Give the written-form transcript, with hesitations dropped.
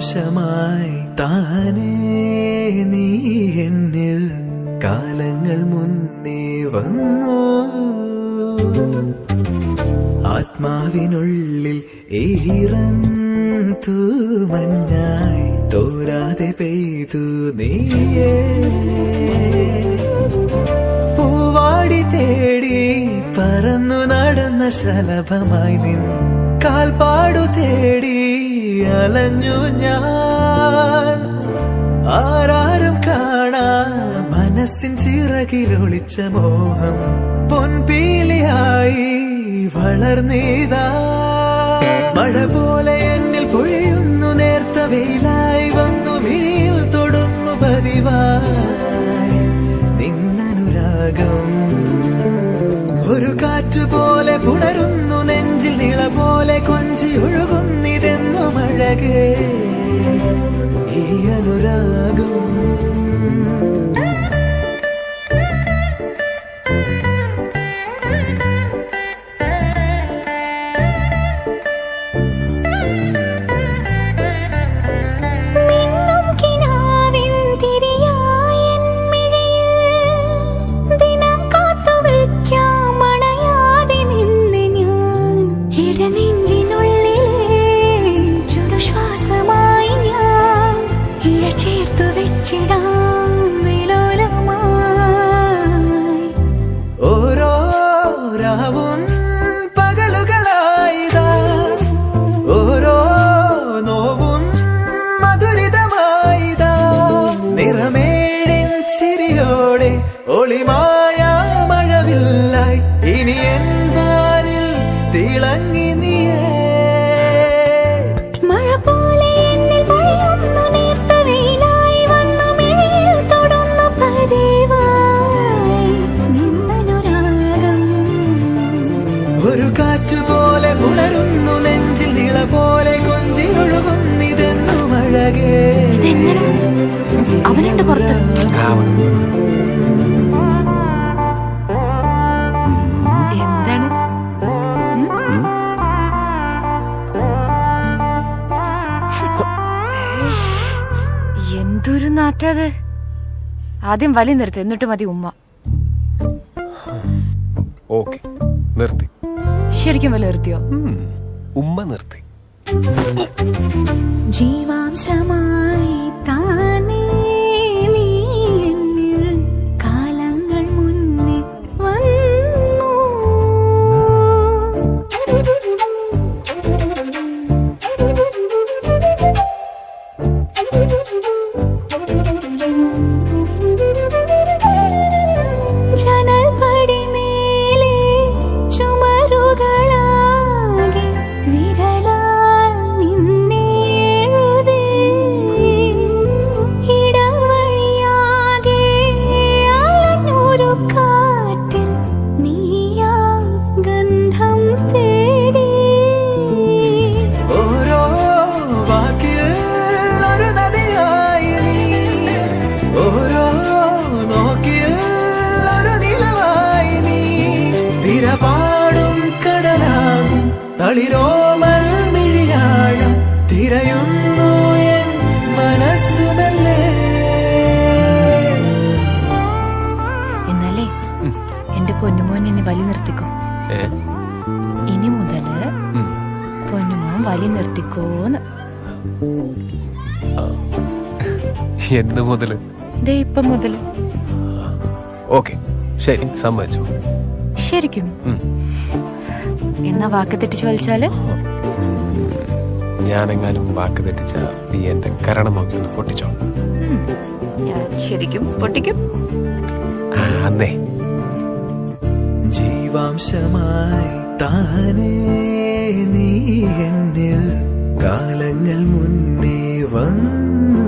ജീവാംശമായി താനേ നീ എന്നിൽ കാലങ്ങൾ മുന്നേ വന്നു. ആത്മാവിനുള്ളിൽ ഈറൻ തൂമഞ്ഞായി തോരാതെ പെയ്തു നീയേ. പൂവാടി തേടി പറന്നു നടന്ന ശലഭമായി നിൻ കാൽപ്പാടു തേടി അലഞ്ഞു ഞാൻ. ആരാരും കാണാ മനസ്സിൻ ചിറകിലൊളിച്ച മോഹം പൊൻപീലിയായി വളർന്നീതാ. മഴ പോലെ എന്നിൽ പൊഴിയുന്നു, നേർത്ത വെയിലായി വന്നു മിഴിയിൽ തൊടുന്നു പതിവായി നിന്നനുരാഗം. ഒരു കാറ്റുപോലെ പുണരുന്നു നെഞ്ചിൽ, നിള പോലെ കൊഞ്ചി ഒഴുകുന്നിതെന്നു മഴകേ ഈ അനുരാഗം. ഓരോ രാവും പകലുകളായിതാ, ഓരോ നോവും മധുരിതമായിതാ. നിറമേഴിൻ ചിരിയോടെ ഒളിമായ മഴവില്ലായി ഇനി എൻ വാനിൽ തിളങ്ങി നീയേ. ഒരു കാറ്റുപോലെ പുണരുന്നു നെഞ്ചിൽ, നിള പോലെ കൊഞ്ചി ഒഴുകുന്നിതെന്നു മഴകേ. അവനുണ്ട് പുറത്ത്. എന്താണ് എന്തൊരു നാറ്റത്. ആദ്യം വലി നിർത്ത്, എന്നിട്ട് മതി ഉമ്മ. ഓക്കെ, നിർത്തി. ശരിക്കും വലി നിർത്തിയോ? ഉമ്മ നിർത്തി. ജീവാംശമായി താനേ നീ എന്നിൽ കാലങ്ങൾ മുന്നേ വന്നു. ജനൽ പടിമേലെ ചുമരുകളാകെ വിരലാൽ നിന്നെ എഴുതി. ഇടവഴിയാകെ അലഞ്ഞൊരു കാറ്റിൽ നീയാ ഗന്ധം തേടി. ഓരോ വാക്കിൽ ഒരു നദിയായി നീ, ഓരോ നോക്കിൽ ഒരു നിലവായി നീ. തിരപാടും കടലാകും തളിരോമൽ മിഴിയാഴം തിരയുന്നു എൻ മനസ്സുമല്ലേ. എന്നാലേ എന്റെ പൊന്നുമോൻ എന്നെ വലി നിർത്തിക്കോ. ഇനി മുതല് പൊന്നുമോൻ വലി നിർത്തിക്കോന്ന്. എന്ന് മുതല്? ദേ ഇപ്പം മുതല്. ഓക്കെ, ശരി, സമ്മതിച്ചു. ശരിക്കും? എന്നാ വാക്ക് തെറ്റിച്ച് വലിച്ചാല്? ഞാനെങ്ങാനും വാക്ക് തെറ്റിച്ച നീ എന്റെ കരണം നോക്കി ഒന്ന് പൊട്ടിച്ചോ. ഞാൻ ശരിക്കും പൊട്ടിക്കും. അന്നേ ജീവാംശമായി താനേ നീ എന്നിൽ കാലങ്ങൾ മുന്നേ വന്നു.